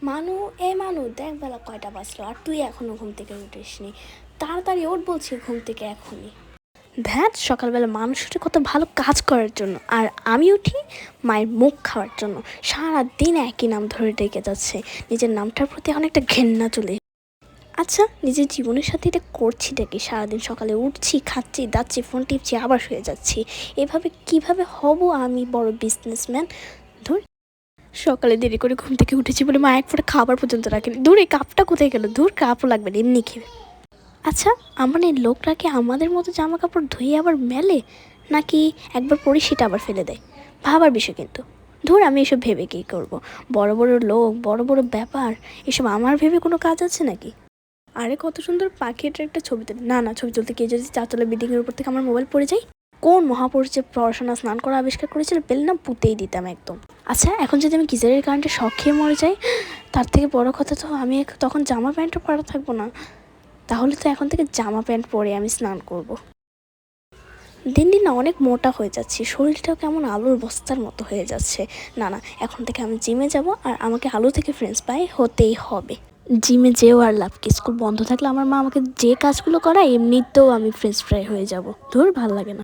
মানু, মানু দেখ বেলা কয়টা বাজলো আর তুই এখনো ঘুম থেকে উঠিসনি। তাড়াতাড়ি ওঠ বলছি ঘুম থেকে এখনই। ধ্যাত, সকালবেলা মানুষ উঠে কত ভালো কাজ করার জন্য, আর আমি উঠি মায়ের মুখ খাওয়ার জন্য। সারা দিন একই নাম ধরে ডেকে যাচ্ছে, নিজের নামটার প্রতি অনেকটা ঘেন্না চলে। আচ্ছা, নিজের জীবনের সাথে এটা করছিটা কি? সারাদিন সকালে উঠছি, খাচ্ছি, দাচ্ছি, ফোন টিপছি, আবার শুয়ে যাচ্ছি। এভাবে কিভাবে হব আমি বড় বিজনেসম্যান? ধুর, সকালে দেরি করে ঘুম থেকে উঠেছি বলে মা এক ফোঁটা খাবার পর্যন্ত রাখেনি। ধুর, এই কাপটা কোথায় গেল? ধুর, কাপও লাগবে না, এমনি খেয়ে। আচ্ছা, আমার এই লোকরা কি আমাদের মতো জামা কাপড় ধুয়ে আবার মেলে, নাকি একবার পরে সেটা আবার ফেলে দেয়? ভাবার বিষয় কিন্তু। ধুর, আমি এসব ভেবে কী করব? বড় বড় লোক, বড় বড় ব্যাপার, এসব আমার ভেবে কোনো কাজ আছে নাকি? আরে কত সুন্দর পাখি, এটার একটা ছবি তুলি। না না, ছবি তুলতে গিয়ে যদি চারতলা বিল্ডিংয়ের উপর থেকে আমার মোবাইল পড়ে যায়? কোন মহাপুরুষ যে পড়াশোনা স্নান করা আবিষ্কার করেছিল, পেলে না পুঁতেই দিতাম একদম। আচ্ছা, এখন যদি আমি গিজারের কারেন্টে শখ খেয়ে মরে যাই, তার থেকে বড় কথা তো আমি তখন জামা প্যান্টও পরা থাকবো না। তাহলে তো এখন থেকে জামা প্যান্ট পরে আমি স্নান করব। দিন দিন না অনেক মোটা হয়ে যাচ্ছি, শরীরটাও কেমন আলুর বস্তার মতো হয়ে যাচ্ছে। না না, এখন থেকে আমি জিমে যাব, আর আমাকে আলু থেকে ফ্রেঞ্চ ফ্রাই হতেই হবে। জিমে যেও আর লাভ কি? স্কুল বন্ধ থাকলে আমার মা আমাকে যে কাজগুলো করায় এমনিতেও আমি ফ্রেঞ্চ ফ্রাই হয়ে যাব। ধুর, ভাল লাগে না।